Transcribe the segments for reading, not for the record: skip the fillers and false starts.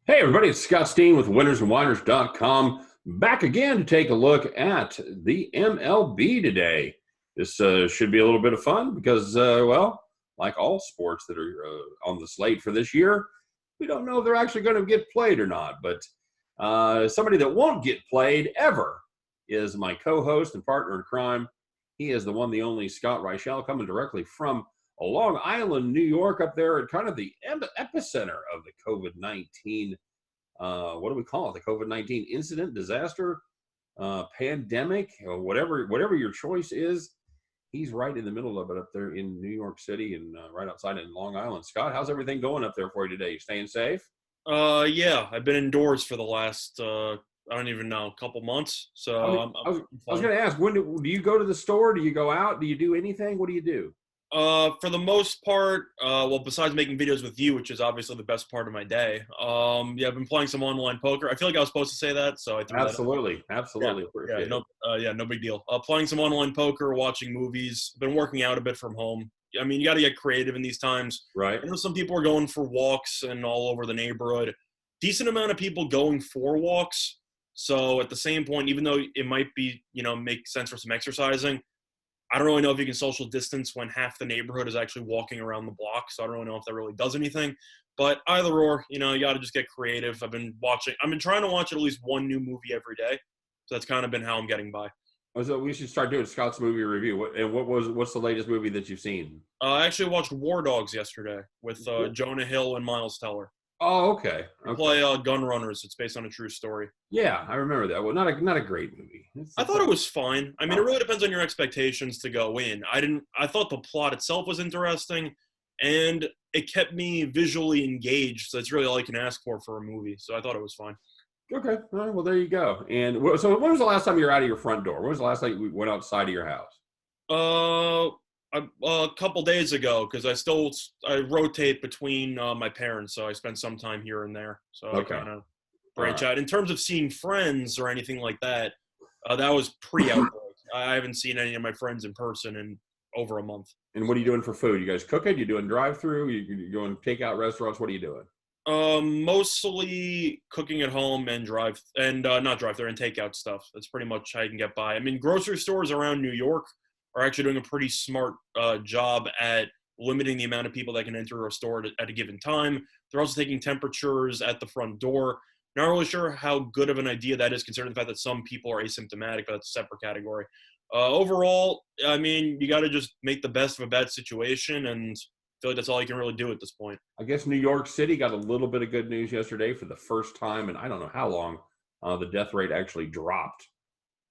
Hey, everybody, it's Scott Steehn with winnersandwhiners.com. Back again to take a look at the MLB today. This should be a little bit of fun because, like all sports that are on the slate for this year, we don't know if they're actually going to get played or not. But somebody that won't get played ever is my co host and partner in crime. He is the one, the only Scott Reichel, coming directly from Long Island, New York, up there at kind of the epicenter of the COVID-19. What do we call it? The COVID-19 incident, disaster, pandemic, or whatever your choice is. He's right in the middle of it up there in New York City and right outside in Long Island. Scott, how's everything going up there for you today? You staying safe? Yeah, I've been indoors for the last I don't even know, couple months. I So mean, I was going to ask, when do you go to the store? Do you go out? Do you do anything? What do you do? for the most part, well, besides making videos with you, which is obviously the best part of my day. Yeah, I've been playing some online poker. I feel like I was supposed to say that, so I threw that out. Absolutely, Yeah, absolutely yeah, appreciate it. no, yeah, no big deal. Playing some online poker, watching movies. Been working out a bit from home. I mean, you got to get creative in these times. Right. I know some people are going for walks and all over the neighborhood. Decent amount of people going for walks. So at the same point, even though it might be, make sense for some exercising, I don't really know if you can social distance when half the neighborhood is actually walking around the block. So I don't really know if that really does anything. But either or, you got to just get creative. I've been trying to watch at least one new movie every day. So that's kind of been how I'm getting by. So we should start doing Scott's movie review. What's the latest movie that you've seen? I actually watched War Dogs yesterday with Jonah Hill and Miles Teller. Oh, okay. They Okay. play gun runners. It's based on a true story. Yeah, I remember that. Well, not a great movie. I thought it was fine. I mean, it really depends on your expectations to go in. I thought the plot itself was interesting, and it kept me visually engaged. So it's really all you can ask for a movie. So I thought it was fine. Okay. All right, well, there you go. And so, when was the last time you were out of your front door? When was the last time you went outside of your house? Uh, a couple days ago, because I rotate between my parents, so I spend some time here and there. So I Okay. kind of branch out. In terms of seeing friends or anything like that, that was pre-outbreak. I haven't seen any of my friends in person in over a month. And what are you doing for food? You guys cooking? You doing drive-through? You doing takeout restaurants? What are you doing? Mostly cooking at home and not drive there and takeout stuff. That's pretty much how you can get by. I mean, grocery stores around New York are actually doing a pretty smart job at limiting the amount of people that can enter a store at a given time. They're also taking temperatures at the front door. Not really sure how good of an idea that is, considering the fact that some people are asymptomatic, but that's a separate category. Overall, I mean, you got to just make the best of a bad situation, and I feel like that's all you can really do at this point. I guess New York City got a little bit of good news yesterday for the first time, and I don't know how long. The death rate actually dropped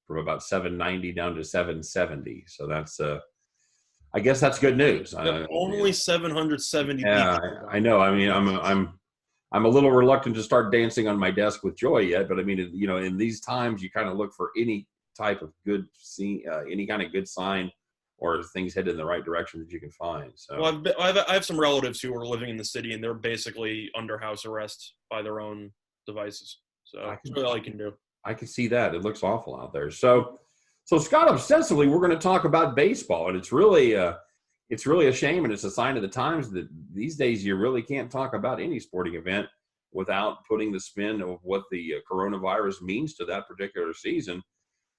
from about 790 down to 770. So that's I guess that's good news. Only 770 yeah, people. I know. I mean, I'm a little reluctant to start dancing on my desk with joy yet, but I mean, in these times, you kind of look for any type of good any kind of good sign, or things head in the right direction that you can find. So, well, I have some relatives who are living in the city, and they're basically under house arrest by their own devices. So that's really all you can do. I can see that. It looks awful out there. So Scott, obsessively, we're going to talk about baseball, and it's really a shame, and it's a sign of the times that these days you really can't talk about any sporting event without putting the spin of what the coronavirus means to that particular season.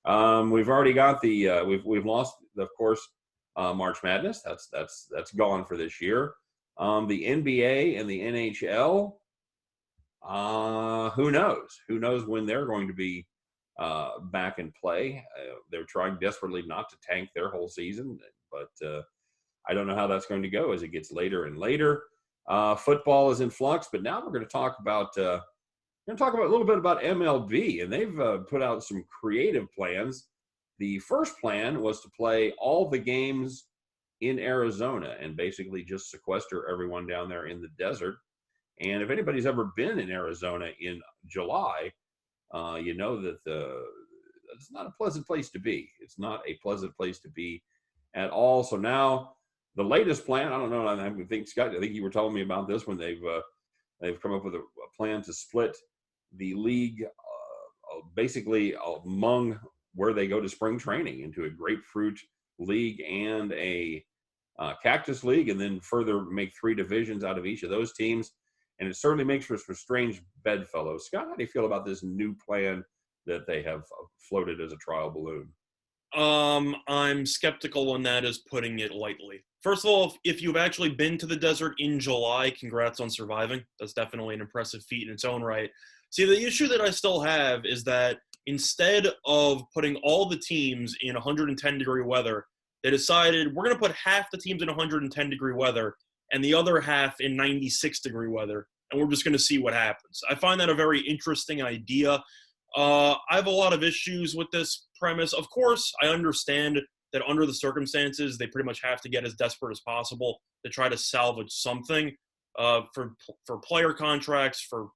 We've already got we've lost, of course, March Madness. That's gone for this year. The NBA and the NHL. Who knows? Who knows when they're going to be back in play? They're trying desperately not to tank their whole season, but I don't know how that's going to go as it gets later and later. Football is in flux, but now we're going to talk about a little bit about MLB, and they've put out some creative plans. The first plan was to play all the games in Arizona and basically just sequester everyone down there in the desert. And if anybody's ever been in Arizona in July, you know that it's not a pleasant place to be. It's not a pleasant place to be at all. So now the latest plan, I don't know, I think, Scott, I think you were telling me about this when they've come up with a plan to split the league basically among where they go to spring training into a grapefruit league and a cactus league, and then further make 3 divisions out of each of those teams. and it certainly makes for some strange bedfellows. Scott, how do you feel about this new plan that they have floated as a trial balloon? I'm skeptical, and that is putting it lightly. First of all, if you've actually been to the desert in July, congrats on surviving. That's definitely an impressive feat in its own right. See, the issue that I still have is that instead of putting all the teams in 110-degree weather, they decided we're going to put half the teams in 110-degree weather and the other half in 96-degree weather, and we're just going to see what happens. I find that a very interesting idea. I have a lot of issues with this premise. Of course, I understand that under the circumstances, they pretty much have to get as desperate as possible to try to salvage something for player contracts, for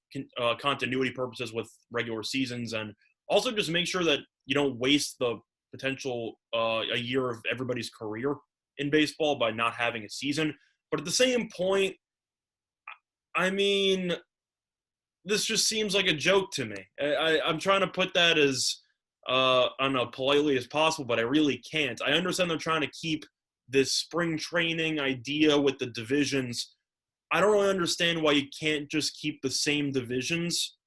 continuity purposes with regular seasons, and also just make sure that you don't waste the potential a year of everybody's career in baseball by not having a season. But at the same point, I mean, this just seems like a joke to me. I'm trying to put that as, I don't know, politely as possible, but I really can't. I understand they're trying to keep this spring training idea with the divisions. I don't really understand why you can't just keep the same divisions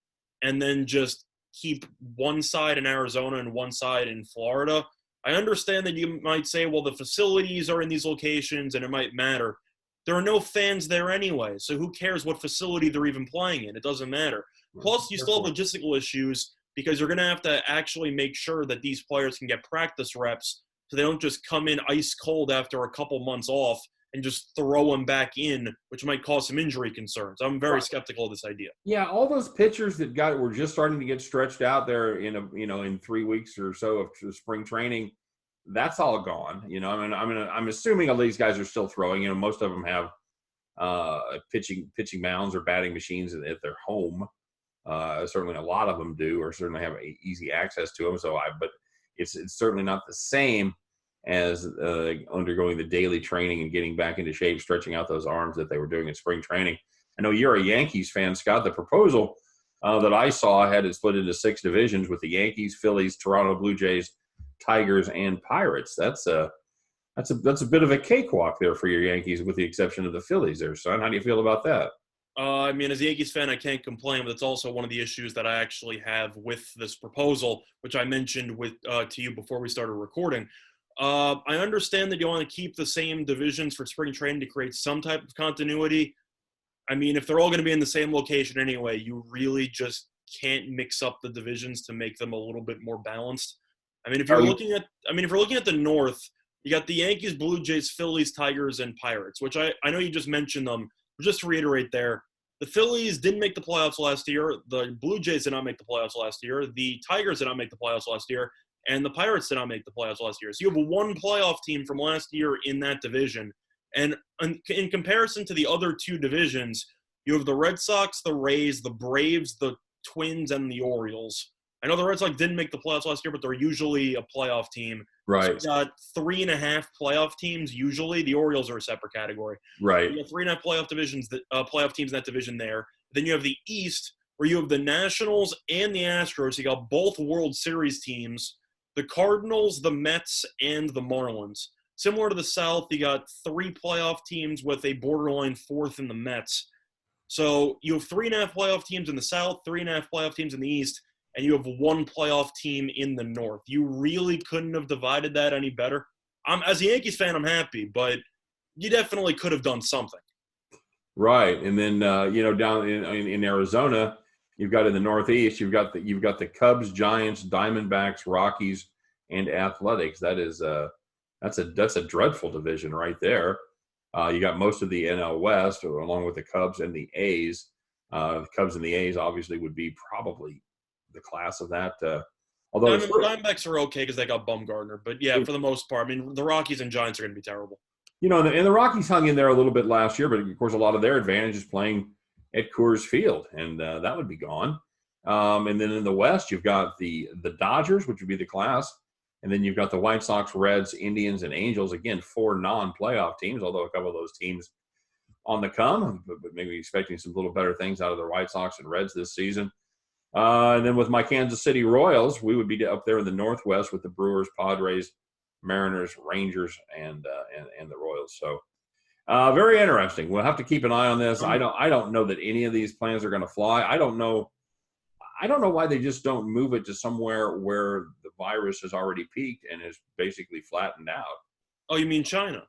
and then just keep one side in Arizona and one side in Florida. I understand that you might say, well, the facilities are in these locations and it might matter. There are no fans there anyway, so who cares what facility they're even playing in? It doesn't matter. Plus, you still have logistical issues because you're going to have to actually make sure that these players can get practice reps so they don't just come in ice cold after a couple months off and just throw them back in, which might cause some injury concerns. I'm very skeptical of this idea. Yeah, all those pitchers that were just starting to get stretched out there in 3 weeks or so of spring training, that's all gone. I'm assuming all these guys are still throwing. Most of them have pitching mounds or batting machines at their home. Certainly, a lot of them do, or certainly have easy access to them. But it's certainly not the same as undergoing the daily training and getting back into shape, stretching out those arms that they were doing in spring training. I know you're a Yankees fan, Scott. The proposal that I saw had it split into 6 divisions with the Yankees, Phillies, Toronto Blue Jays, Tigers, and Pirates. That's a bit of a cakewalk there for your Yankees, with the exception of the Phillies there, son. How do you feel about that? I mean, as a Yankees fan, I can't complain, but it's also one of the issues that I actually have with this proposal, which I mentioned to you before we started recording. I understand that you want to keep the same divisions for spring training to create some type of continuity. I mean, if they're all going to be in the same location anyway, you really just can't mix up the divisions to make them a little bit more balanced. I mean, if you're looking at the North, you got the Yankees, Blue Jays, Phillies, Tigers, and Pirates, which I know you just mentioned them. But just to reiterate there, the Phillies didn't make the playoffs last year. The Blue Jays did not make the playoffs last year. The Tigers did not make the playoffs last year. And the Pirates did not make the playoffs last year. So you have one playoff team from last year in that division. And in comparison to the other 2 divisions, you have the Red Sox, the Rays, the Braves, the Twins, and the Orioles. I know the Red Sox didn't make the playoffs last year, but they're usually a playoff team. Right. So you got 3.5 playoff teams usually. The Orioles are a separate category. Right. You have 3.5 playoff teams in that division there. Then you have the East, where you have the Nationals and the Astros. You got both World Series teams, the Cardinals, the Mets, and the Marlins. Similar to the South, you got 3 playoff teams with a borderline 4th in the Mets. So you have 3.5 playoff teams in the South, 3.5 playoff teams in the East, and you have 1 playoff team in the North. You really couldn't have divided that any better. As a Yankees fan, I'm happy, but you definitely could have done something. Right, and then down in Arizona, you've got in the Northeast, you've got the Cubs, Giants, Diamondbacks, Rockies, and Athletics. That's a dreadful division right there. You got most of the NL West, along with the Cubs and the A's. The Cubs and the A's obviously would be probably the class of that. Although the Diamondbacks are okay because they got Bumgarner, but yeah, for the most part, I mean, the Rockies and Giants are going to be terrible. And the Rockies hung in there a little bit last year, but of course, a lot of their advantage is playing at Coors Field, and that would be gone. And then in the West, you've got the Dodgers, which would be the class, and then you've got the White Sox, Reds, Indians, and Angels. Again, 4 non-playoff teams, although a couple of those teams on the come, but maybe expecting some little better things out of the White Sox and Reds this season. And then with my Kansas City Royals, we would be up there in the Northwest with the Brewers, Padres, Mariners, Rangers, and the Royals. So Very interesting. We'll have to keep an eye on this. I don't know that any of these plans are going to fly. I don't know why they just don't move it to somewhere where the virus has already peaked and is basically flattened out. Oh, you mean China?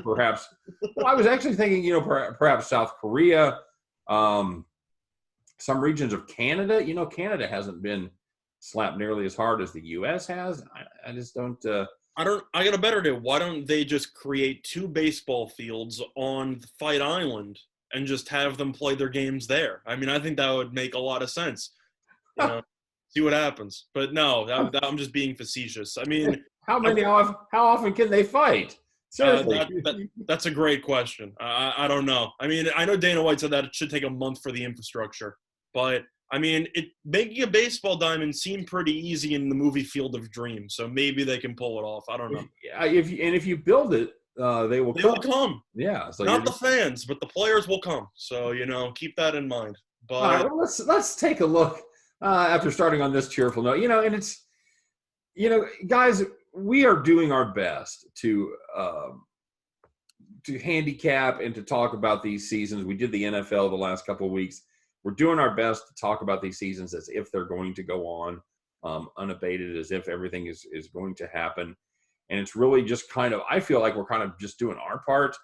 Perhaps. Well, I was actually thinking, perhaps South Korea, some regions of Canada. Canada hasn't been slapped nearly as hard as the U.S. has. I just don't. I got a better idea. Why don't they just create 2 baseball fields on Fight Island and just have them play their games there? I mean, I think that would make a lot of sense. See what happens. But no, I'm just being facetious. I mean, how often can they fight? Seriously. That's a great question. I don't know. I mean, I know Dana White said that it should take a month for the infrastructure, but I mean, making a baseball diamond seemed pretty easy in the movie Field of Dreams, so maybe they can pull it off. I don't know. If you build it, they will come. Yeah, so not the fans, but the players will come. So keep that in mind. But all right, well, let's take a look after starting on this cheerful note. And it's guys, we are doing our best to handicap and to talk about these seasons. We did the NFL the last couple of weeks. We're doing our best to talk about these seasons as if they're going to go on unabated, as if everything is going to happen. And it's really just I feel like we're kind of just doing our part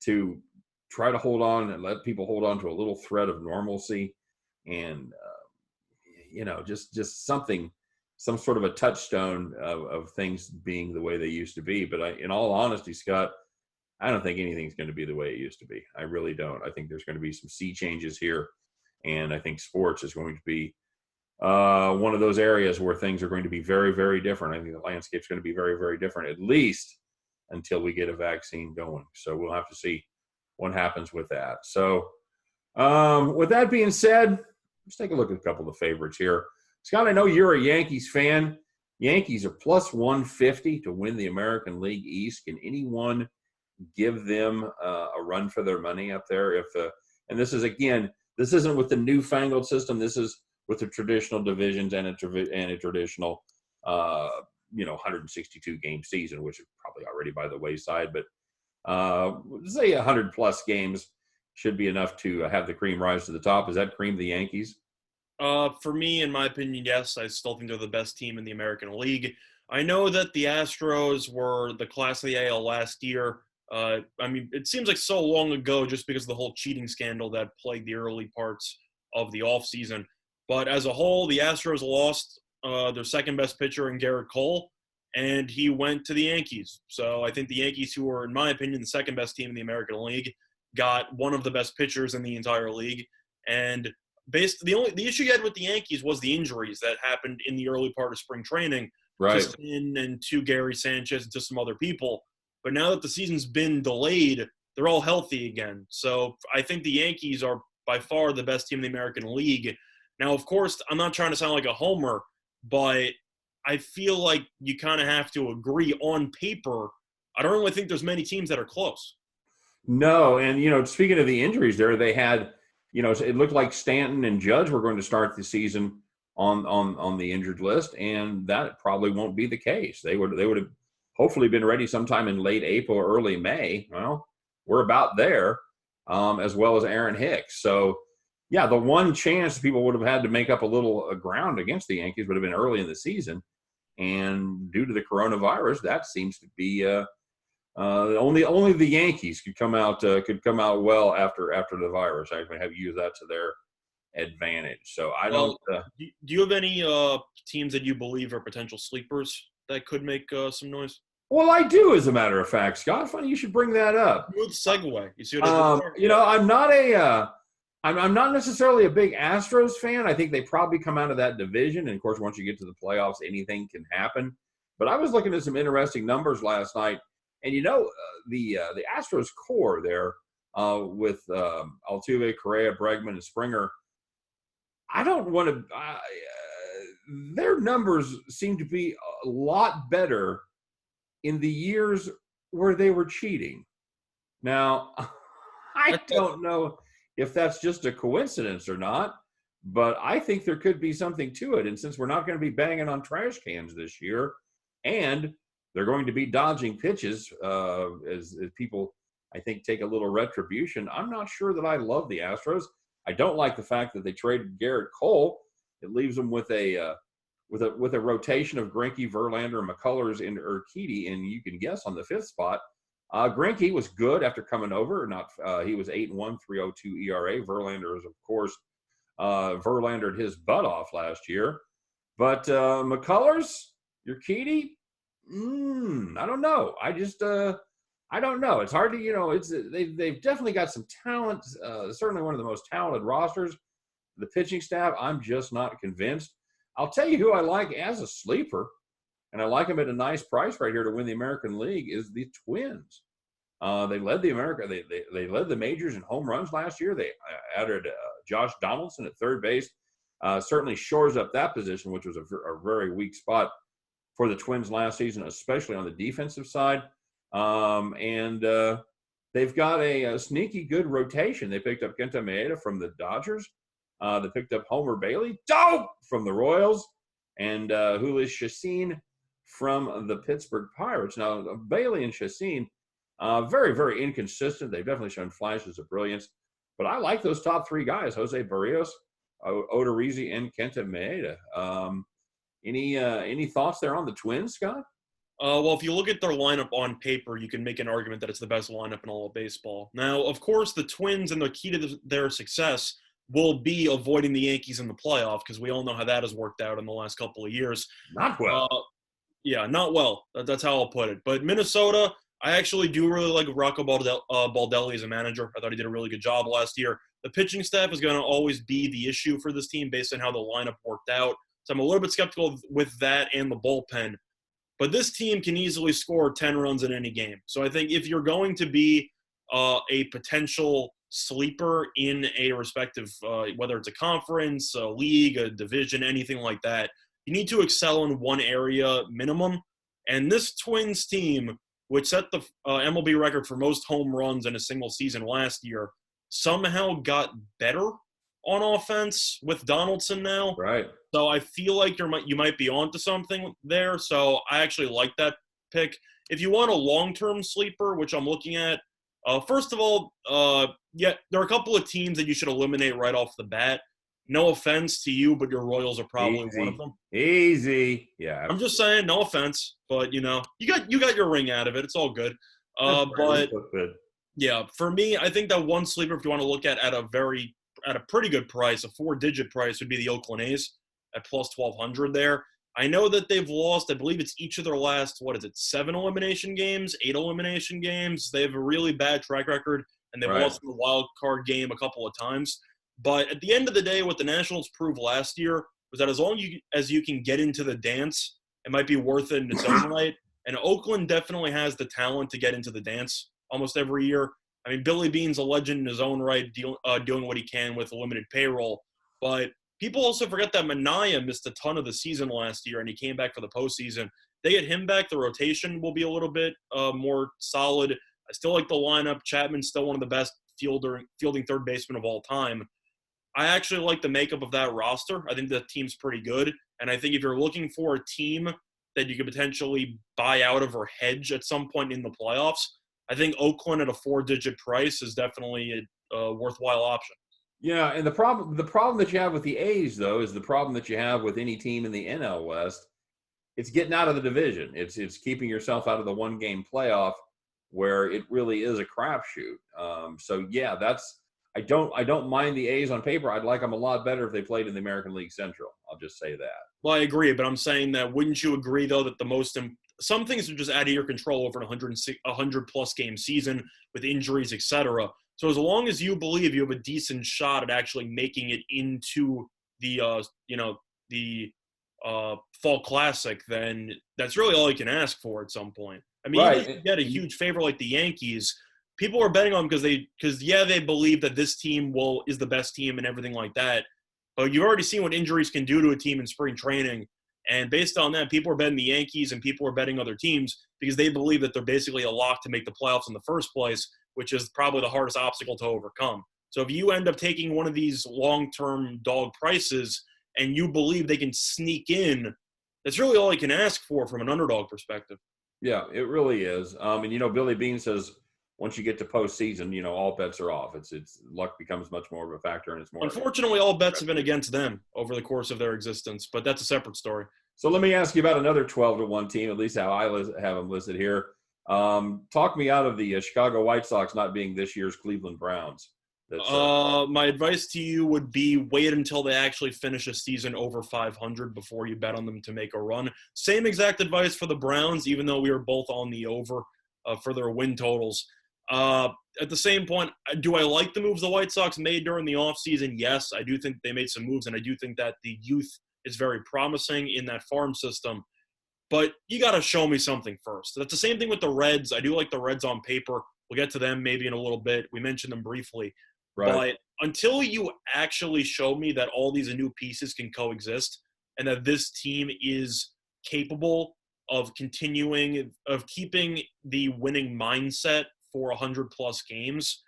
to try to hold on and let people hold on to a little thread of normalcy and, just something, some sort of a touchstone of things being the way they used to be. But in all honesty, Scott, I don't think anything's going to be the way it used to be. I really don't. I think there's going to be some sea changes here. And I think sports is going to be one of those areas where things are going to be very, very different. I think the landscape's going to be very, very different, at least until we get a vaccine going. So we'll have to see what happens with that. So with that being said, let's take a look at a couple of the favorites here. Scott, I know you're a Yankees fan. Yankees are plus 150 to win the American League East. Can anyone give them a run for their money up there? And this is, again, this isn't with the newfangled system. This is with the traditional divisions and a traditional, 162 game season, which is probably already by the wayside. But say 100+ games should be enough to have the cream rise to the top. Is that cream the Yankees? For me, in my opinion, yes. I still think they're the best team in the American League. I know that the Astros were the class of the AL last year. I mean, it seems like so long ago just because of the whole cheating scandal that plagued the early parts of the offseason. But as a whole, the Astros lost their second best pitcher in Garrett Cole, and he went to the Yankees. So I think the Yankees, who are, in my opinion, the second best team in the American League, got one of the best pitchers in the entire league. And the issue you had with the Yankees was the injuries that happened in the early part of spring training. Right. To Steehn and to Gary Sanchez and to some other people. But now that the season's been delayed, they're all healthy again. So I think the Yankees are by far the best team in the American League. Now, of course, I'm not trying to sound like a homer, but I feel like you kind of have to agree on paper. I don't really think there's many teams that are close. No, and, speaking of the injuries there, they had, it looked like Stanton and Judge were going to start the season on the injured list, and that probably won't be the case. They would have hopefully been ready sometime in late April or early May. Well, we're about there, as well as Aaron Hicks. So, yeah, the one chance people would have had to make up a little ground against the Yankees would have been early in the season. And due to the coronavirus, that seems to be only the Yankees could come out well after the virus. Actually, have used that to their advantage. So I don't. Do you have any teams that you believe are potential sleepers that could make some noise? Well, I do, as a matter of fact, Scott. Funny you should bring that up. Smooth segue. You see what I did there? I'm not necessarily a big Astros fan. I think they probably come out of that division, and of course, once you get to the playoffs, anything can happen. But I was looking at some interesting numbers last night, and the Astros core there with Altuve, Correa, Bregman, and Springer. I don't want to. Their numbers seem to be a lot better in the years where they were cheating. Now, I don't know if that's just a coincidence or not, but I think there could be something to it. And since we're not going to be banging on trash cans this year, and they're going to be dodging pitches as people, I think, take a little retribution. I'm not sure that I love the Astros. I don't like the fact that they traded Garrett Cole. It leaves them with a rotation of Greinke, Verlander, McCullers, and Urquidy, and you can guess on the fifth spot. Greinke was good after coming over. He was 8-1, 3.02 ERA. Verlander is, of course, Verlandered his butt off last year. But McCullers, Urquidy, I don't know. I don't know. It's hard to, they've definitely got some talent. Certainly one of the most talented rosters. The pitching staff, I'm just not convinced. I'll tell you who I like as a sleeper, and I like him at a nice price right here to win the American League, is the Twins. They led they led the majors in home runs last year. They added Josh Donaldson at third base. Certainly shores up that position, which was a very weak spot for the Twins last season, especially on the defensive side. And they've got a sneaky good rotation. They picked up Kenta Maeda from the Dodgers. They picked up Homer Bailey, dope, from the Royals, and Jhoulys Chacin from the Pittsburgh Pirates. Now, Bailey and Chacin, very, very inconsistent. They've definitely shown flashes of brilliance. But I like those top three guys, Jose Barrios, Odorizzi, and Kenta Maeda. Any thoughts there on the Twins, Scott? Well, if you look at their lineup on paper, you can make an argument that it's the best lineup in all of baseball. Now, of course, the Twins and the key to their success will be avoiding the Yankees in the playoff, because we all know how that has worked out in the last couple of years. Not well. Yeah, not well. That's how I'll put it. But Minnesota, I actually do really like Rocco Baldelli as a manager. I thought he did a really good job last year. The pitching staff is going to always be the issue for this team based on how the lineup worked out. So I'm a little bit skeptical with that and the bullpen. But this team can easily score 10 runs in any game. So I think if you're going to be a potential sleeper in a respective, whether it's a conference, a league, a division, anything like that, you need to excel in one area minimum. And this Twins team, which set the MLB record for most home runs in a single season last year, somehow got better on offense with Donaldson now. Right. So I feel like you might be onto something there. So I actually like that pick. If you want a long-term sleeper, which I'm looking at, first of all, there are a couple of teams that you should eliminate right off the bat. No offense to you, but your Royals are probably one of them. Easy. Yeah. I'm just saying, no offense, but you got your ring out of it. It's all good. But yeah, for me, I think that one sleeper, if you want to look at a pretty good price, a 4-digit price, would be the Oakland A's at plus 1,200 there. I know that they've lost, I believe it's each of their last, 7 elimination games, 8 elimination games. They have a really bad track record, and they've lost in the wild card game a couple of times. But at the end of the day, what the Nationals proved last year was that as long as you can get into the dance, it might be worth it in its own right. And Oakland definitely has the talent to get into the dance almost every year. I mean, Billy Beane's a legend in his own right, doing what he can with a limited payroll. But people also forget that Minaya missed a ton of the season last year, and he came back for the postseason. They get him back, the rotation will be a little bit more solid. I still like the lineup. Chapman's still one of the best fielding third baseman of all time. I actually like the makeup of that roster. I think the team's pretty good. And I think if you're looking for a team that you could potentially buy out of or hedge at some point in the playoffs, I think Oakland at a 4-digit price is definitely a worthwhile option. Yeah, and the problem that you have with the A's, though, is the problem that you have with any team in the NL West. It's getting out of the division. It's keeping yourself out of the one-game playoff where it really is a crapshoot. So yeah, I don't mind the A's on paper. I'd like them a lot better if they played in the American League Central. I'll just say that. Well, I agree, but I'm saying that wouldn't you agree, though, that some things are just out of your control over an 100-plus game season with injuries, etc. So as long as you believe you have a decent shot at actually making it into the Fall Classic, then that's really all you can ask for at some point. I mean, even if you get a huge favorite like the Yankees, people are betting on them because they believe that this team is the best team and everything like that. But you've already seen what injuries can do to a team in spring training. And based on that, people are betting the Yankees and people are betting other teams because they believe that they're basically a lock to make the playoffs in the first place, which is probably the hardest obstacle to overcome. So if you end up taking one of these long-term dog prices and you believe they can sneak in, that's really all you can ask for from an underdog perspective. Yeah, it really is. And Billy Bean says once you get to postseason, all bets are off. It's luck becomes much more of a factor, and it's more. Unfortunately, all bets have been against them over the course of their existence, but that's a separate story. So let me ask you about another 12-1 team, at least how I have them listed here. Talk me out of the Chicago White Sox not being this year's Cleveland Browns. My advice to you would be wait until they actually finish a season over 500 before you bet on them to make a run. Same exact advice for the Browns, even though we were both on the over for their win totals. At the same point, do I like the moves the White Sox made during the offseason? Yes, I do think they made some moves, and I do think that the youth is very promising in that farm system. But you got to show me something first. That's the same thing with the Reds. I do like the Reds on paper. We'll get to them maybe in a little bit. We mentioned them briefly. Right. But until you actually show me that all these new pieces can coexist and that this team is capable of keeping the winning mindset for 100-plus games,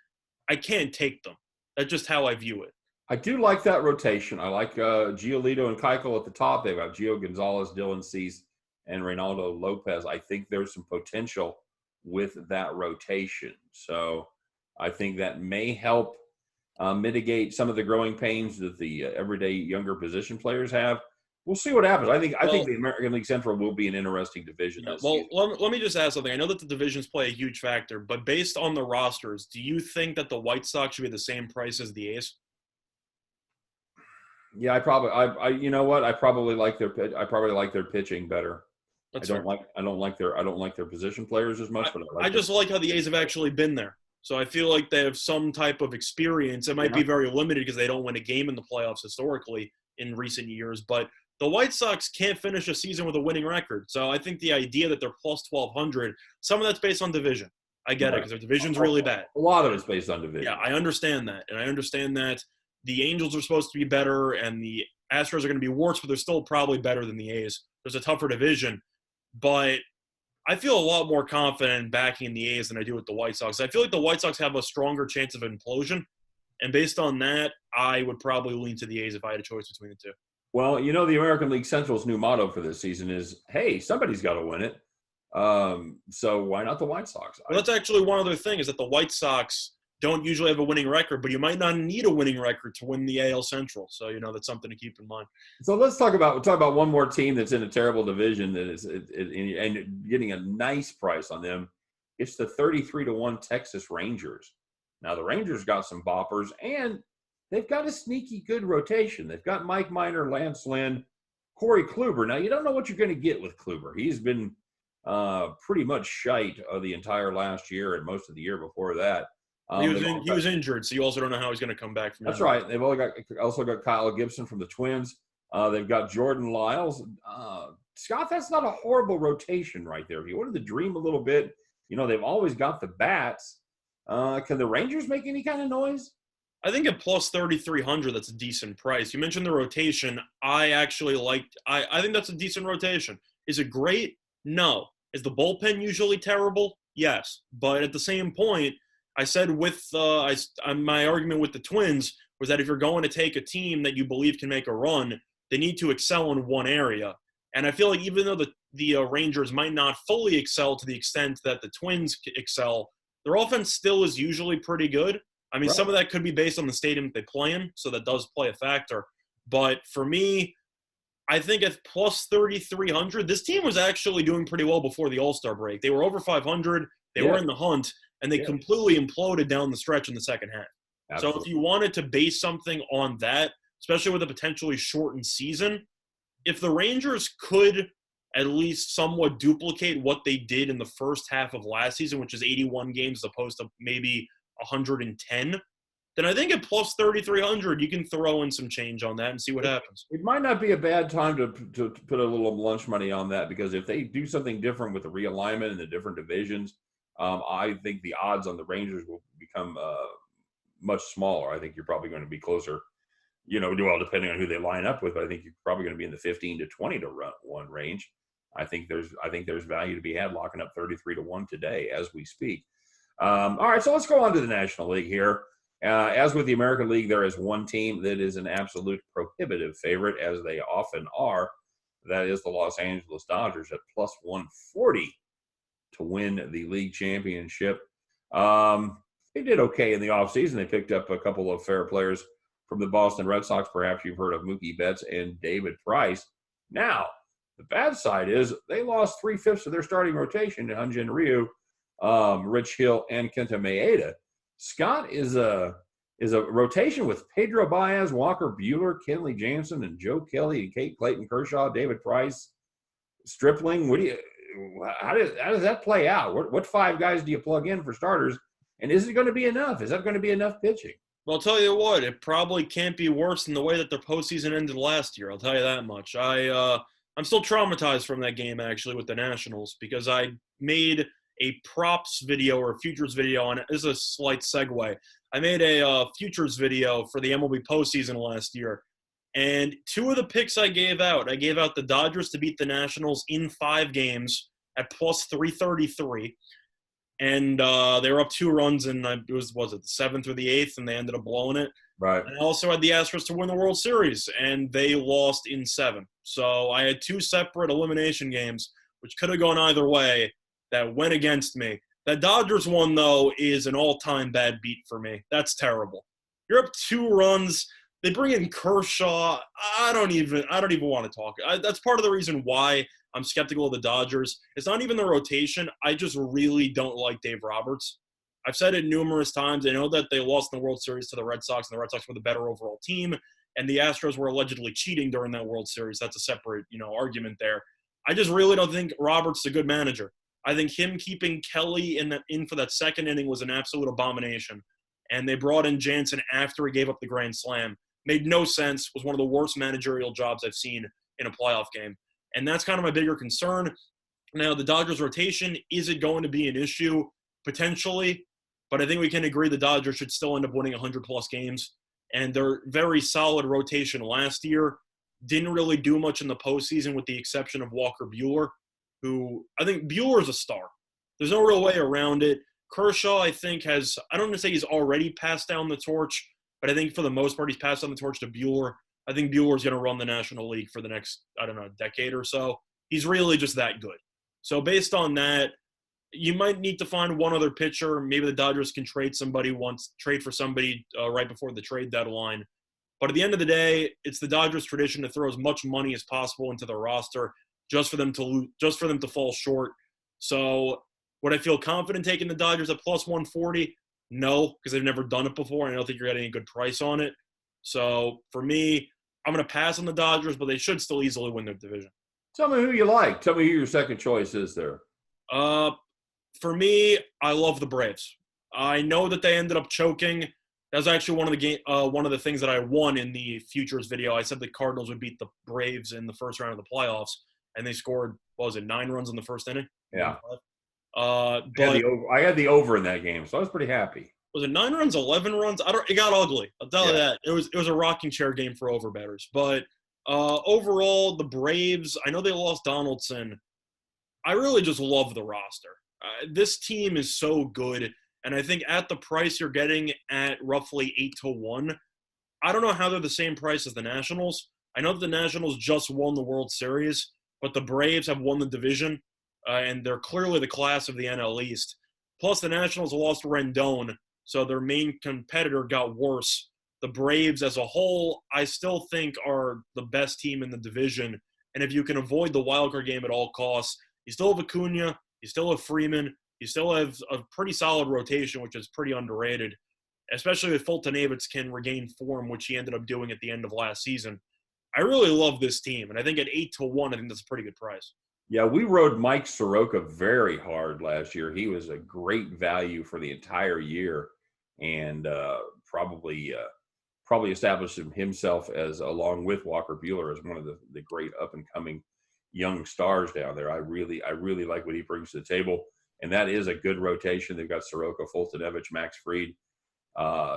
I can't take them. That's just how I view it. I do like that rotation. I like Giolito and Keuchel at the top. They've got Gio Gonzalez, Dylan Cease, and Reynaldo Lopez. I think there's some potential with that rotation. So I think that may help mitigate some of the growing pains that the everyday younger position players have. We'll see what happens. I think the American League Central will be an interesting division. Yeah, let me just ask something. I know that the divisions play a huge factor, but based on the rosters, do you think that the White Sox should be the same price as the A's? Yeah, I probably like their pitching better. I don't like their position players as much, but I just like how the A's have actually been there. So I feel like they have some type of experience. It might be very limited because they don't win a game in the playoffs historically in recent years, but the White Sox can't finish a season with a winning record. So I think the idea that they're plus 1,200, some of that's based on division. I get it because their division's really bad. A lot of it's based on division. Yeah, I understand that. And I understand that the Angels are supposed to be better and the Astros are going to be worse, but they're still probably better than the A's. There's a tougher division. But I feel a lot more confident backing the A's than I do with the White Sox. I feel like the White Sox have a stronger chance of implosion. And based on that, I would probably lean to the A's if I had a choice between the two. Well, the American League Central's new motto for this season is, hey, somebody's got to win it. So why not the White Sox? Well, that's actually one other thing is that the White Sox don't usually have a winning record, but you might not need a winning record to win the AL Central. So, that's something to keep in mind. So let's talk about one more team that's in a terrible division that is and getting a nice price on them. It's the 33-1 Texas Rangers. Now, the Rangers got some boppers, and they've got a sneaky good rotation. They've got Mike Minor, Lance Lynn, Corey Kluber. Now, you don't know what you're going to get with Kluber. He's been pretty much shite of the entire last year and most of the year before that. He was injured, so you also don't know how he's going to come back from that. That's right. They've also got Kyle Gibson from the Twins. They've got Jordan Lyles. Scott, that's not a horrible rotation right there. If you wanted to dream a little bit, they've always got the bats. Can the Rangers make any kind of noise? I think at plus 3,300, that's a decent price. You mentioned the rotation. I think that's a decent rotation. Is it great? No. Is the bullpen usually terrible? Yes. But at the same point, I said my argument with the Twins was that if you're going to take a team that you believe can make a run, they need to excel in one area. And I feel like even though the Rangers might not fully excel to the extent that the Twins excel, their offense still is usually pretty good. I mean, Some of that could be based on the stadium they play in, so that does play a factor. But for me, I think at plus 3,300, this team was actually doing pretty well before the All-Star break. They were over 500. They were in the hunt. And they completely imploded down the stretch in the second half. Absolutely. So if you wanted to base something on that, especially with a potentially shortened season, if the Rangers could at least somewhat duplicate what they did in the first half of last season, which is 81 games as opposed to maybe 110, then I think at plus 3,300, you can throw in some change on that and see what happens. It might not be a bad time to put a little lunch money on that, because if they do something different with the realignment and the different divisions, I think the odds on the Rangers will become much smaller. I think you're probably going to be closer, depending on who they line up with. But I think you're probably going to be in the 15 to 20 to 1 range. I think there's value to be had locking up 33-1 today as we speak. All right, so let's go on to the National League here. As with the American League, there is one team that is an absolute prohibitive favorite, as they often are. That is the Los Angeles Dodgers at plus 140. to win the league championship. They did okay in the offseason. They picked up a couple of fair players from the Boston Red Sox. Perhaps you've heard of Mookie Betts and David Price. Now, the bad side is they lost 3/5 of their starting rotation to Hyun-Jin Ryu, Rich Hill, and Kenta Maeda. Scott is a rotation with Pedro Baez, Walker Buehler, Kenley Jansen, and Joe Kelly, and Kate Clayton Kershaw, David Price, Stripling. How does that play out? What 5 guys do you plug in for starters? And is it going to be enough? Is that going to be enough pitching? Well, I'll tell you what, it probably can't be worse than the way that their postseason ended last year. I'll tell you that much. I'm still traumatized from that game, actually, with the Nationals, because I made a props video or a futures video, and this is a slight segue. I made a futures video for the MLB postseason last year, and 2 of the picks I gave out the Dodgers to beat the Nationals in 5 games at plus 333. And they were up 2 runs, and it was it the 7th or the 8th, and they ended up blowing it. Right. And I also had the Astros to win the World Series, and they lost in 7. So I had 2 separate elimination games, which could have gone either way, that went against me. That Dodgers one, though, is an all-time bad beat for me. That's terrible. You're up 2 runs. They bring in Kershaw. I don't even want to talk. That's part of the reason why I'm skeptical of the Dodgers. It's not even the rotation. I just really don't like Dave Roberts. I've said it numerous times. I know that they lost in the World Series to the Red Sox, and the Red Sox were the better overall team, and the Astros were allegedly cheating during that World Series. That's a separate, argument there. I just really don't think Roberts is a good manager. I think him keeping Kelly in for that second inning was an absolute abomination. And they brought in Jansen after he gave up the grand slam. Made no sense. Was one of the worst managerial jobs I've seen in a playoff game. And that's kind of my bigger concern. Now, the Dodgers rotation, is it going to be an issue? Potentially. But I think we can agree the Dodgers should still end up winning 100-plus games. And their very solid rotation last year didn't really do much in the postseason with the exception of Walker Buehler, who I think Buehler is a star. There's no real way around it. Kershaw, I think, I don't want to say he's already passed down the torch, but I think for the most part he's passed down the torch to Buehler. I think Buehler's going to run the National League for the next, decade or so. He's really just that good. So based on that, you might need to find one other pitcher. Maybe the Dodgers can trade for somebody right before the trade deadline. But at the end of the day, it's the Dodgers' tradition to throw as much money as possible into the roster just for them to fall short. So would I feel confident taking the Dodgers at plus 140? No, because they've never done it before, and I don't think you're getting a good price on it. So for me, I'm going to pass on the Dodgers, but they should still easily win their division. Tell me who you like. Tell me who your second choice is there. For me, I love the Braves. I know that they ended up choking. That was actually one of the things that I won in the futures video. I said the Cardinals would beat the Braves in the first round of the playoffs, and they scored, 9 runs in the first inning? Yeah. I had the over in that game, so I was pretty happy. Was it 9 runs, 11 runs? It got ugly. I'll tell you that. It was a rocking chair game for overbettors. But overall, the Braves, I know they lost Donaldson. I really just love the roster. This team is so good, and I think at the price you're getting at roughly 8-1, I don't know how they're the same price as the Nationals. I know that the Nationals just won the World Series, but the Braves have won the division, and they're clearly the class of the NL East. Plus, the Nationals lost Rendon, so their main competitor got worse. The Braves as a whole, I still think are the best team in the division, and if you can avoid the wildcard game at all costs, you still have Acuna, you still have Freeman, you still have a pretty solid rotation, which is pretty underrated, especially if Fulton-Avitz can regain form, which he ended up doing at the end of last season. I really love this team, and I think at 8-1, I think that's a pretty good price. Yeah, we rode Mike Soroka very hard last year. He was a great value for the entire year, and probably established himself as, along with Walker Buehler, as one of the great up-and-coming young stars down there. I really like what he brings to the table, and that is a good rotation. They've got Soroka, Fulton-Avitz, Max Fried,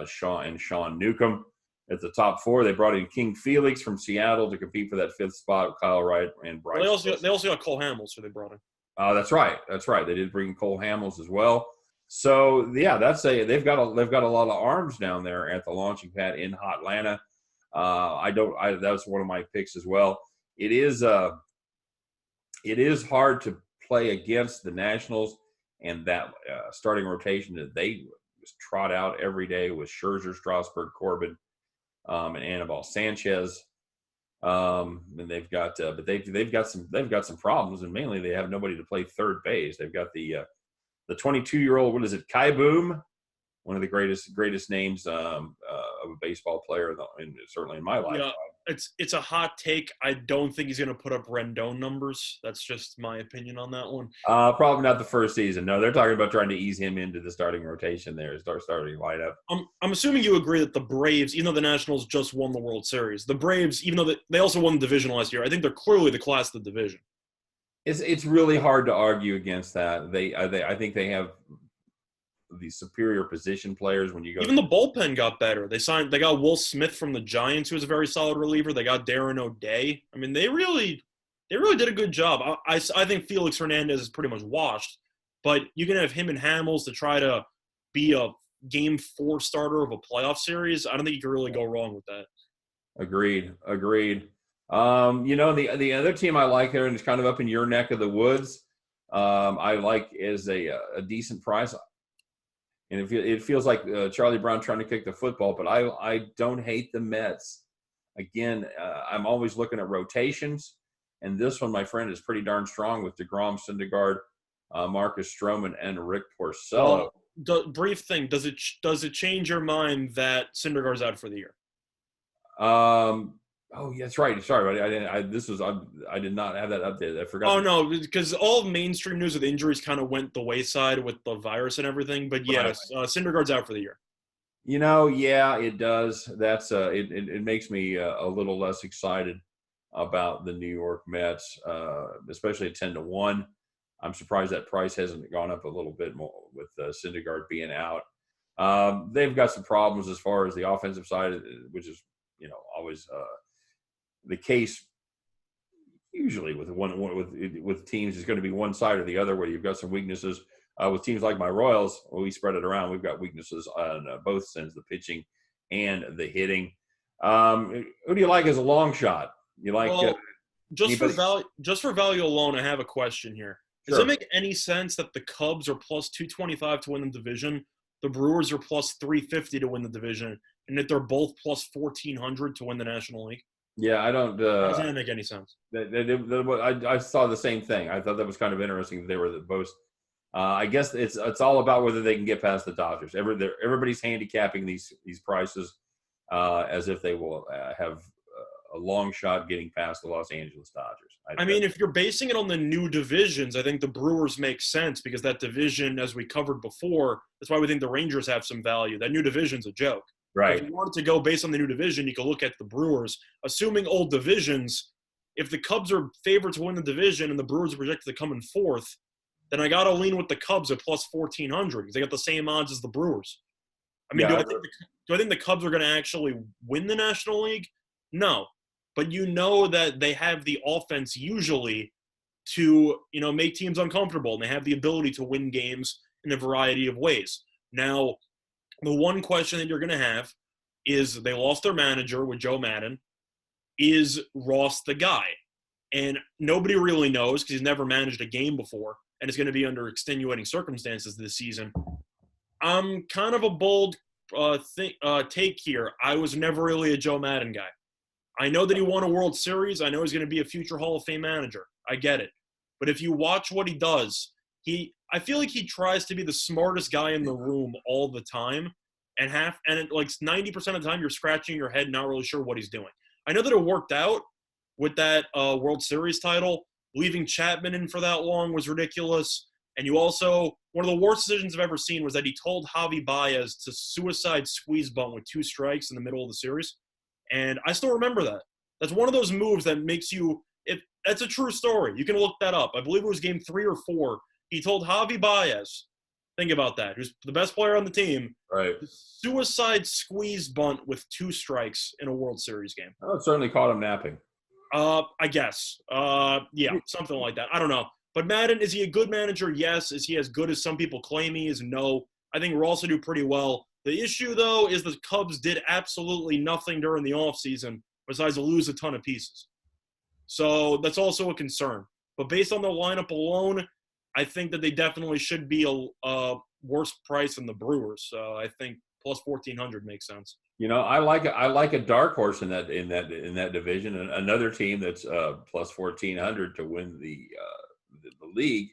Sean Newcomb. At the top 4, they brought in King Felix from Seattle to compete for that 5th spot. Kyle Wright and Bryce. They also got Cole Hamels, who they brought in. That's right. They did bring Cole Hamels as well. So yeah, they've got a lot of arms down there at the launching pad in Hotlanta. That's one of my picks as well. It is hard to play against the Nationals. and that starting rotation that they trot out every day with Scherzer, Strasburg, Corbin, and Anibal Sanchez. And they've got, but they've got some problems, and mainly they have nobody to play third base. They've got the 22-year-old, what is it, Kai Boom, one of the greatest names of a baseball player, certainly in my life. Yeah, it's a hot take. I don't think he's going to put up Rendon numbers. That's just my opinion on that one. Probably not the first season. No, they're talking about trying to ease him into the starting rotation there, starting lineup. I'm assuming you agree that the Braves, even though the Nationals just won the World Series, the Braves, even though they also won the division last year, I think they're clearly the class of the division. It's really hard to argue against that. I think they have the superior position players when you go. Even the bullpen got better. They got Will Smith from the Giants, who was a very solid reliever. They got Darren O'Day. I mean, they really did a good job. I think Felix Hernandez is pretty much washed, but you can have him and Hamels to try to be a Game 4 starter of a playoff series. I don't think you can really go wrong with that. Agreed. The other team I like there, and it's kind of up in your neck of the woods, I like is a decent price. And it feels like Charlie Brown trying to kick the football, but I don't hate the Mets. Again, I'm always looking at rotations, and this one, my friend, is pretty darn strong with DeGrom, Syndergaard, Marcus Stroman, and Rick Porcello. Brief thing: does it change your mind that Syndergaard's out for the year? Oh, yeah, that's right. Sorry, I did not have that updated. I forgot. Oh no, because all mainstream news with injuries kind of went the wayside with the virus and everything. But yes, Syndergaard's out for the year. Yeah, it does. That's it makes me a little less excited about the New York Mets, especially at 10-1. I'm surprised that price hasn't gone up a little bit more with Syndergaard being out. They've got some problems as far as the offensive side, which is always the case. Usually with teams, it's going to be one side or the other where you've got some weaknesses. With teams like my Royals, we spread it around. We've got weaknesses on both ends, the pitching and the hitting. Who do you like as a long shot? You like just for value alone, I have a question here. Does it make any sense that the Cubs are plus 225 to win the division, the Brewers are plus 350 to win the division, and that they're both plus 1,400 to win the National League? Yeah, I don't. Doesn't that make any sense? I saw the same thing. I thought that was kind of interesting. They were both. I guess it's all about whether they can get past the Dodgers. Everybody's handicapping these prices as if they will have a long shot getting past the Los Angeles Dodgers. I mean, if you're basing it on the new divisions, I think the Brewers make sense because that division, as we covered before, that's why we think the Rangers have some value. That new division's a joke. Right. If you wanted to go based on the new division, you could look at the Brewers. Assuming old divisions, if the Cubs are favored to win the division and the Brewers are projected to come in fourth, then I got to lean with the Cubs at plus 1,400 because they got the same odds as the Brewers. I mean, do I think the Cubs are going to actually win the National League? No. But that they have the offense usually to, make teams uncomfortable, and they have the ability to win games in a variety of ways. Now, the one question that you're going to have is they lost their manager with Joe Madden. Is Ross the guy? And nobody really knows because he's never managed a game before, and it's going to be under extenuating circumstances this season. I'm kind of a bold take here. I was never really a Joe Madden guy. I know that he won a World Series. I know he's going to be a future Hall of Fame manager. I get it. But if you watch what he does, I feel like he tries to be the smartest guy in the room all the time, and 90% of the time you're scratching your head, not really sure what he's doing. I know that it worked out with that World Series title. Leaving Chapman in for that long was ridiculous. And you also, one of the worst decisions I've ever seen was that he told Javi Baez to suicide squeeze bunt with 2 strikes in the middle of the series. And I still remember that. That's one of those moves that makes you – that's a true story. You can look that up. I believe it was game 3 or 4. He told Javi Baez, think about that, who's the best player on the team, right? Suicide squeeze bunt with 2 strikes in a World Series game. Oh, it certainly caught him napping. I guess. Yeah, something like that. I don't know. But Madden, is he a good manager? Yes. Is he as good as some people claim he is? No. I think Ross will do pretty well. The issue, though, is the Cubs did absolutely nothing during the offseason besides lose a ton of pieces. So that's also a concern. But based on the lineup alone, I think that they definitely should be a worse price than the Brewers. So I think plus 1,400 makes sense. I like a dark horse in that division, and another team that's plus 1,400 to win the league.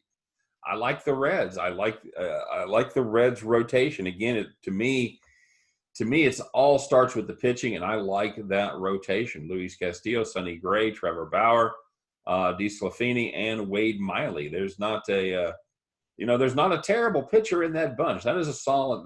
I like the Reds. I like the Reds rotation. Again, to me, it's all starts with the pitching, and I like that rotation. Luis Castillo, Sonny Gray, Trevor Bauer, DeSclafani, and Wade Miley. There's not a terrible pitcher in that bunch. That is a solid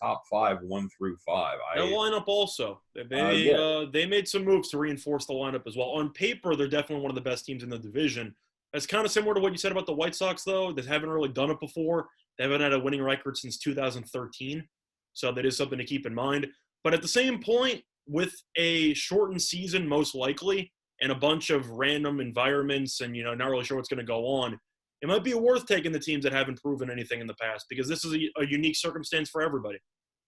top five, 1 through 5. Their lineup also. Yeah. They made some moves to reinforce the lineup as well. On paper, they're definitely one of the best teams in the division. That's kind of similar to what you said about the White Sox, though. They haven't really done it before. They haven't had a winning record since 2013. So that is something to keep in mind. But at the same point, with a shortened season, most likely, and a bunch of random environments and, not really sure what's going to go on, it might be worth taking the teams that haven't proven anything in the past because this is a unique circumstance for everybody.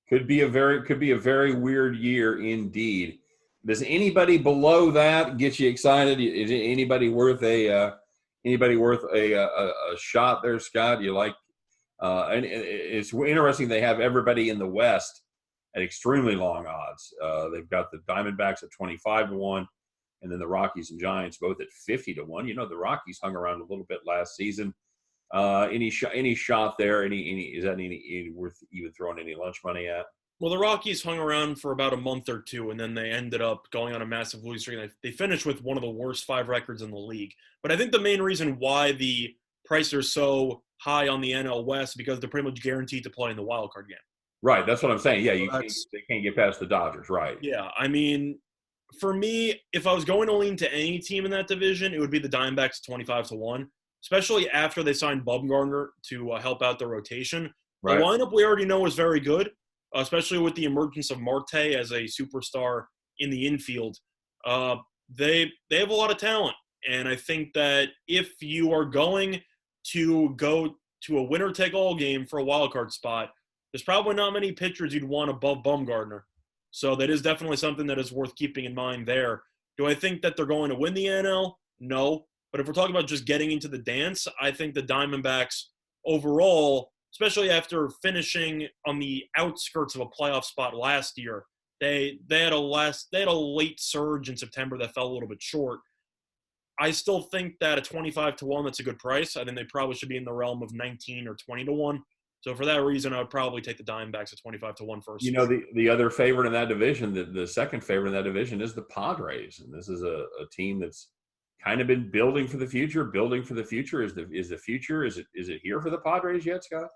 Could be a very weird year indeed. Does anybody below that get you excited? Is anybody worth a shot there, Scott? You like? And it's interesting they have everybody in the West at extremely long odds. They've got the Diamondbacks at 25-1, and then the Rockies and Giants both at 50-1. The Rockies hung around a little bit last season. Any shot there? Is that any worth even throwing any lunch money at? Well, the Rockies hung around for about a month or two, and then they ended up going on a massive losing streak. They finished with one of the worst 5 records in the league. But I think the main reason why the prices are so high on the NL West because they're pretty much guaranteed to play in the wild card game. Right, that's what I'm saying. Yeah, So they can't get past the Dodgers, right? Yeah, I mean, for me, if I was going to lean to any team in that division, it would be the Diamondbacks 25-1, especially after they signed Bumgarner to help out the rotation. Right. The lineup we already know is very good, especially with the emergence of Marte as a superstar in the infield. They have a lot of talent, and I think that if you are going to go to a winner-take-all game for a wild card spot, there's probably not many pitchers you'd want above Bumgarner. So that is definitely something that is worth keeping in mind there. Do I think that they're going to win the NL? No. But if we're talking about just getting into the dance, I think the Diamondbacks overall, especially after finishing on the outskirts of a playoff spot last year, they had a late surge in September that fell a little bit short. I still think that at 25-1, that's a good price. I think they probably should be in the realm of 19 or 20-1. So for that reason, I would probably take the Diamondbacks at 25-1 first. The other favorite in that division, the second favorite in that division is the Padres, and this is a team that's kind of been building for the future. Is the future? Is it here for the Padres yet, Scott?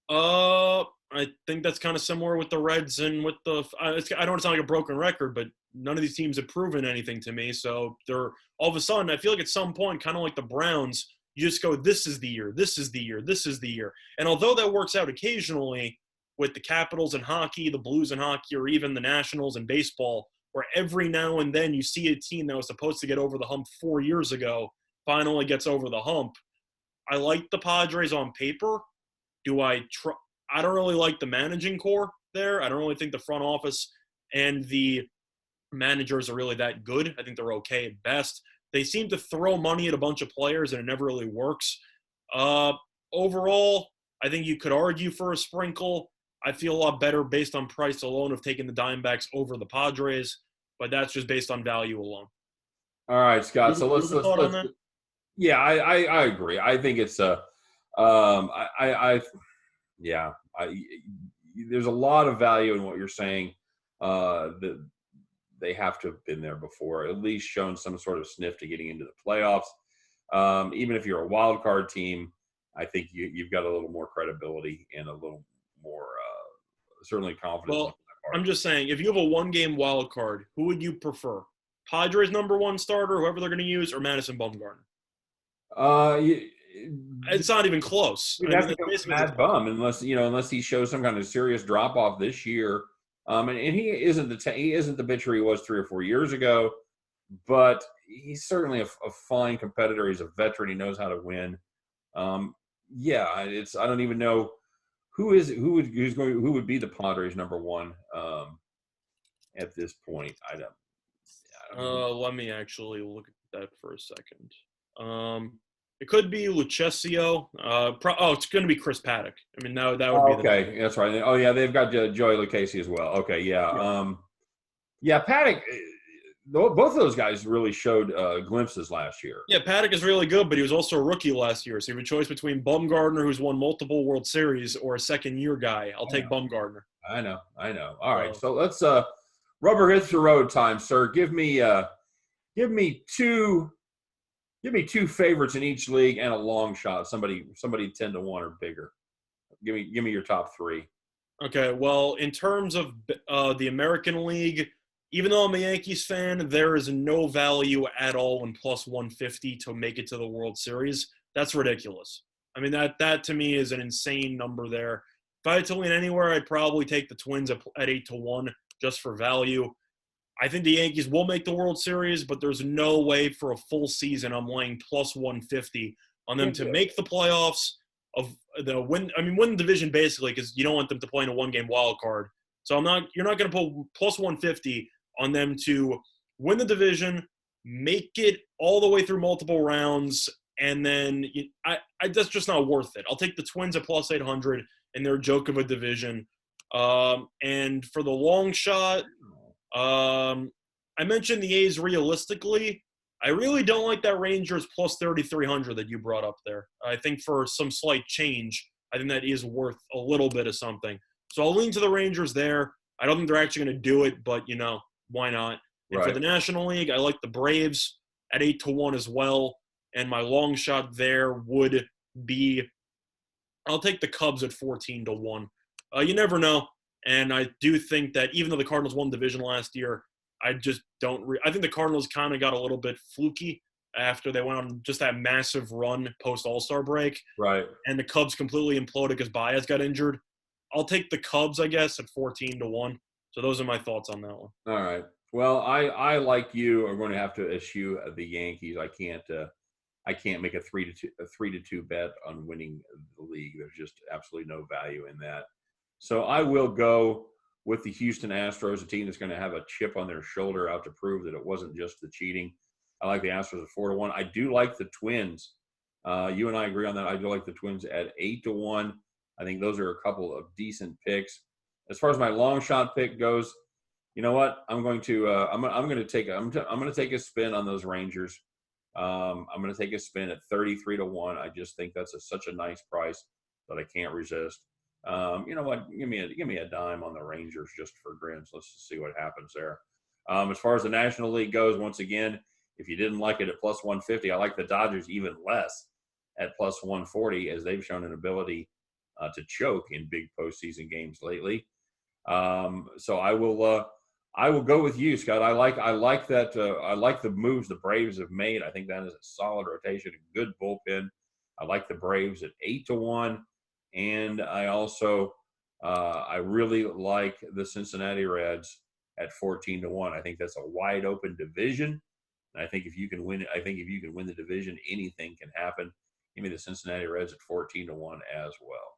I think that's kind of similar with the Reds and with the. I don't want to sound like a broken record, but none of these teams have proven anything to me. So they're all of a sudden, I feel like at some point, kind of like the Browns, you just go, this is the year, this is the year, this is the year. And although that works out occasionally with the Capitals in hockey, the Blues in hockey, or even the Nationals in baseball, where every now and then you see a team that was supposed to get over the hump 4 years ago finally gets over the hump. I like the Padres on paper. I don't really like the managing core there. I don't really think the front office and the managers are really that good. I think they're okay at best. They seem to throw money at a bunch of players, and it never really works. Overall, I think you could argue for a sprinkle. I feel a lot better based on price alone of taking the Diamondbacks over the Padres, but that's just based on value alone. All right, Scott. So let's yeah, I agree. I think it's there's a lot of value in what you're saying. That they have to have been there before, at least shown some sort of sniff to getting into the playoffs. Even if you're a wild card team, I think you've got a little more credibility and a little more certainly confidence. Well, I'm just saying, if you have a one-game wild card, who would you prefer? Padres number 1 starter, whoever they're going to use, or Madison Bumgarner? It's not even close. You'd have to go with Mad Bum unless he shows some kind of serious drop off this year. And he isn't the pitcher he was 3 or 4 years ago, but he's certainly a fine competitor. He's a veteran. He knows how to win. I don't even know who would be the Padres number 1 at this point. I don't know. Let me actually look at that for a second. It could be Lucchesio. It's going to be Chris Paddock. I mean, that would Oh, be the name. okay, that's right. Oh, yeah, they've got Joey Lucchesi as well. Okay, yeah. Yeah. Yeah, Paddock, both of those guys really showed glimpses last year. Yeah, Paddock is really good, but he was also a rookie last year. So you have a choice between Bumgarner, who's won multiple World Series, or a second-year guy. I'll take Bumgarner. I know. All right, so let's rubber hits the road time, sir. Give me two favorites in each league and a long shot. Somebody 10-1 or bigger. Give me your top three. Okay, well, in terms of the American League, even though I'm a Yankees fan, there is no value at all in plus 150 to make it to the World Series. That's ridiculous. I mean, that to me is an insane number there. If I had to lean anywhere, I'd probably take the Twins at 8-1 just for value. I think the Yankees will make the World Series, but there's no way for a full season I'm laying plus 150 on them to make the playoffs, win the division basically, because you don't want them to play in a one-game wild card. So you're not going to put plus 150 on them to win the division, make it all the way through multiple rounds, and then that's just not worth it. I'll take the Twins at plus 800, and they're a joke of a division. And for the long shot, I mentioned the A's realistically. I really don't like that Rangers plus 3,300 that you brought up there. I think for some slight change, I think that is worth a little bit of something. So I'll lean to the Rangers there. I don't think they're actually going to do it, but, why not? And for the National League, I like the Braves at 8-1 as well. And my long shot there would be I'll take the Cubs at 14-1. You never know. And I do think that even though the Cardinals won the division last year, I just don't I think the Cardinals kind of got a little bit fluky after they went on just that massive run post All-Star break. Right. And the Cubs completely imploded because Baez got injured. I'll take the Cubs, I guess, at 14-1. So those are my thoughts on that one. All right. Well, I like you are going to have to eschew the Yankees. I can't make a 3-2 bet on winning the league. There's just absolutely no value in that. So I will go with the Houston Astros, a team that's going to have a chip on their shoulder out to prove that it wasn't just the cheating. I like the Astros at 4-1. I do like the Twins. You and I agree on that. I do like the Twins at 8-1. I think those are a couple of decent picks. As far as my long shot pick goes, you know what? I'm going to take a spin on those Rangers. I'm going to take a spin at 33-1. I just think that's such a nice price that I can't resist. You know what? Give me a dime on the Rangers just for grins. Let's just see what happens there. As far as the National League goes, once again, if you didn't like it at plus 150, I like the Dodgers even less at plus 140 as they've shown an ability to choke in big postseason games lately. So I will go with you, Scott. I like that. I like the moves the Braves have made. I think that is a solid rotation, a good bullpen. I like the Braves at 8-1. And I also, I really like the Cincinnati Reds at 14-1. I think that's a wide open division. And I think if you can win the division, anything can happen. Give me the Cincinnati Reds at 14-1 as well.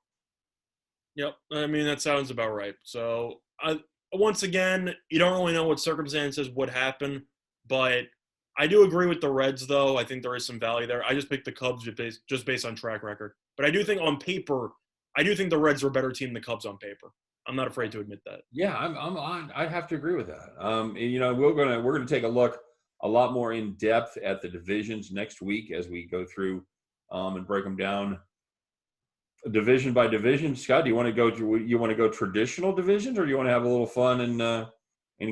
Yep. I mean, that sounds about right. So once again, you don't really know what circumstances would happen, but I do agree with the Reds, though. I think there is some value there. I just picked the Cubs just based on track record. But I do think on paper, I do think the Reds are a better team than the Cubs on paper. I'm not afraid to admit that. Yeah, I'd have to agree with that. We're gonna take a look a lot more in depth at the divisions next week as we go through and break them down division by division. Scott, do you want to go traditional divisions, or do you want to have a little fun and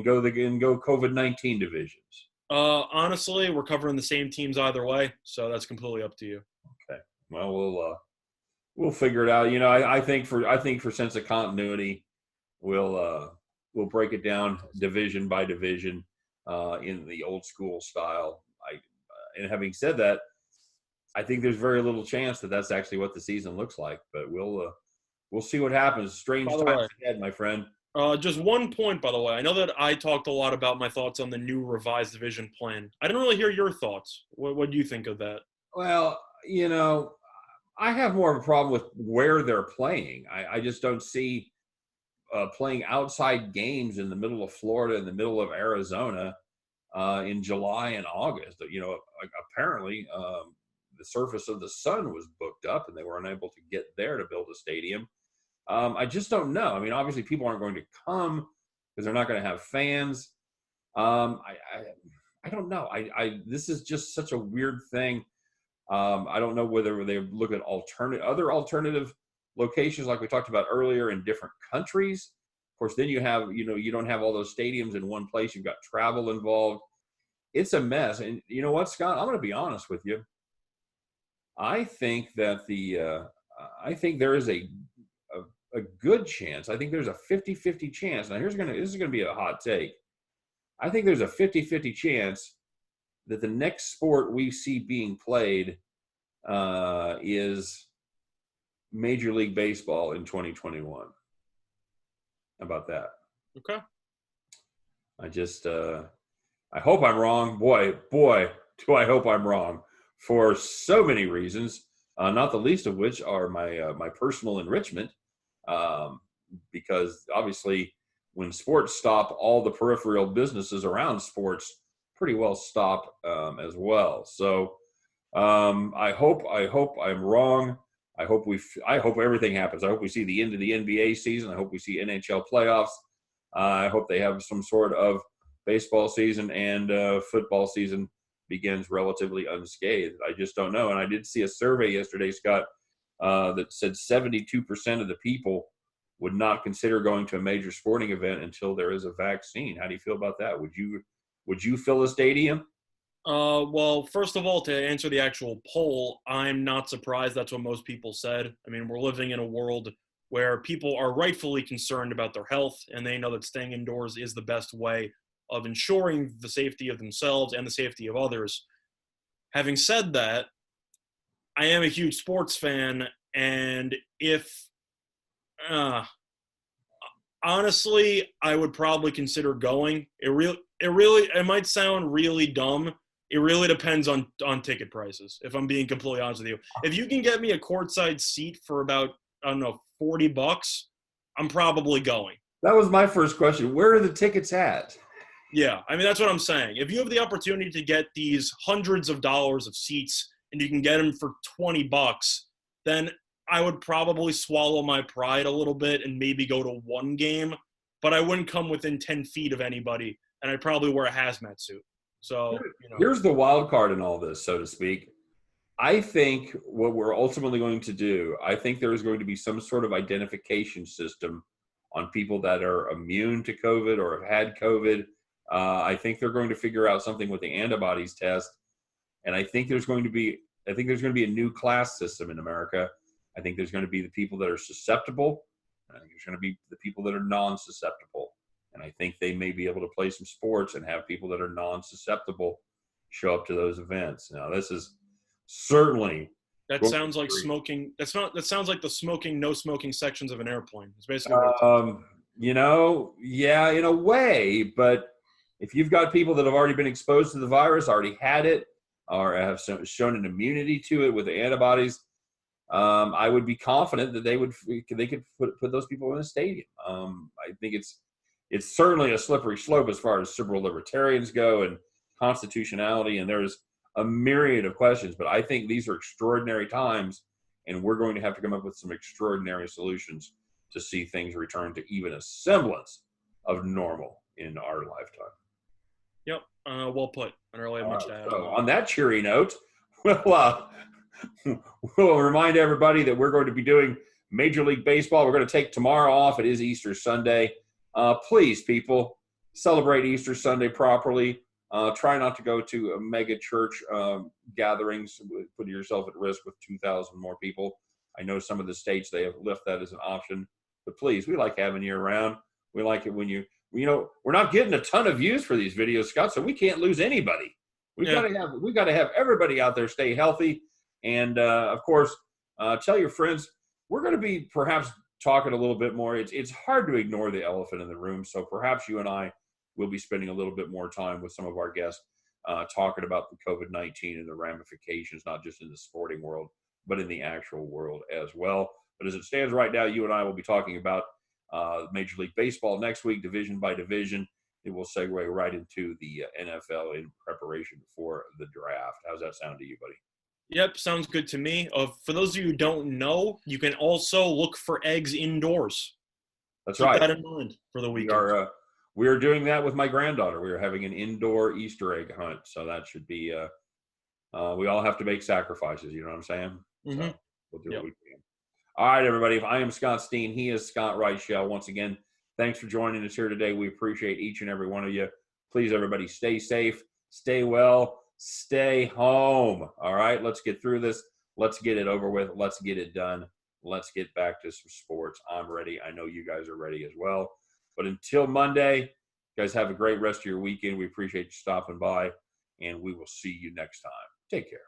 go COVID-19 divisions? Honestly, we're covering the same teams either way, so that's completely up to you. Okay. Well, we'll figure it out. I think for sense of continuity, we'll break it down division by division in the old school style. And having said that, I think there's very little chance that that's actually what the season looks like. But we'll see what happens. Strange times ahead, my friend. Just one point, by the way. I know that I talked a lot about my thoughts on the new revised division plan. I didn't really hear your thoughts. What do you think of that? Well, I have more of a problem with where they're playing. I just don't see playing outside games in the middle of Florida, in the middle of Arizona in July and August. Apparently the surface of the sun was booked up and they were unable to get there to build a stadium. I just don't know. I mean, obviously people aren't going to come because they're not going to have fans. I don't know. This is just such a weird thing. I don't know whether they look at other alternative locations like we talked about earlier in different countries. Of course, then you don't have all those stadiums in one place. You've got travel involved. It's a mess. And you know what, Scott? I'm going to be honest with you. I think that I think there is a good chance. I think there's a 50-50 chance. Now, this is going to be a hot take. I think there's a 50-50 chance that the next sport we see being played is Major League Baseball in 2021. How about that? Okay. I hope I'm wrong. Boy, do I hope I'm wrong for so many reasons, not the least of which are my personal enrichment, because obviously when sports stop, all the peripheral businesses around sports pretty well stop as well. So I hope I'm wrong. I hope everything happens. I hope we see the end of the NBA season. I hope we see NHL playoffs. I hope they have some sort of baseball season and football season begins relatively unscathed. I just don't know. And I did see a survey yesterday, Scott, that said 72% of the people would not consider going to a major sporting event until there is a vaccine. How do you feel about that? Would you fill a stadium? Well, first of all, to answer the actual poll, I'm not surprised that's what most people said. I mean, we're living in a world where people are rightfully concerned about their health, and they know that staying indoors is the best way of ensuring the safety of themselves and the safety of others. Having said that, I am a huge sports fan, and honestly, I would probably consider going. It might sound really dumb. It really depends on ticket prices, if I'm being completely honest with you. If you can get me a courtside seat for about, I don't know, $40, I'm probably going. That was my first question. Where are the tickets at? Yeah, I mean, that's what I'm saying. If you have the opportunity to get these hundreds of dollars of seats and you can get them for $20, then I would probably swallow my pride a little bit and maybe go to one game, but I wouldn't come within 10 feet of anybody, and I'd probably wear a hazmat suit. So, Here's the wild card in all this, so to speak. I think what we're ultimately going to do, I think there is going to be some sort of identification system on people that are immune to COVID or have had COVID. I think they're going to figure out something with the antibodies test, and I think there's going to be a new class system in America. I think there's going to be the people that are susceptible, and I think there's going to be the people that are non-susceptible. And I think they may be able to play some sports and have people that are non-susceptible show up to those events. Now, this is certainly that sounds like smoking. That sounds like the smoking, no smoking sections of an airplane. It's basically what yeah, in a way. But if you've got people that have already been exposed to the virus, already had it, or have shown an immunity to it with the antibodies, I would be confident that they could put those people in a stadium. I think it's certainly a slippery slope as far as liberal libertarians go and constitutionality, and there's a myriad of questions. But I think these are extraordinary times, and we're going to have to come up with some extraordinary solutions to see things return to even a semblance of normal in our lifetime. Yep, well put. I don't really have much to add. So on that cheery note, we'll remind everybody that we're going to be doing Major League Baseball. We're going to take tomorrow off. It is Easter Sunday. Please, people, celebrate Easter Sunday properly. Try not to go to a mega church gatherings, putting yourself at risk with 2,000 more people. I know some of the states, they have left that as an option. But please, we like having you around. We like it when we're not getting a ton of views for these videos, Scott, so we can't lose anybody. We've got to have everybody out there stay healthy. And, of course, tell your friends, we're going to be perhaps talking a little bit more. It's hard to ignore the elephant in the room, so perhaps you and I will be spending a little bit more time with some of our guests talking about the COVID-19 and the ramifications, not just in the sporting world, but in the actual world as well. But as it stands right now, you and I will be talking about Major League Baseball next week, division by division. It will segue right into the NFL in preparation for the draft. How's that sound to you, buddy? Yep, sounds good to me. For those of you who don't know, you can also look for eggs indoors. That's Keep right. that in mind for the We weekend. are we are doing that with my granddaughter. We are having an indoor Easter egg hunt, so that should be. We all have to make sacrifices. You know what I'm saying? Mm-hmm. So we'll do what Yep. we can. All right, everybody. I am Scott Steehn. He is Scott Reichel. Once again, thanks for joining us here today. We appreciate each and every one of you. Please, everybody, stay safe, stay well, stay home. All right, let's get through this. Let's get it over with. Let's get it done. Let's get back to some sports. I'm ready. I know you guys are ready as well. But until Monday, you guys have a great rest of your weekend. We appreciate you stopping by, and we will see you next time. Take care.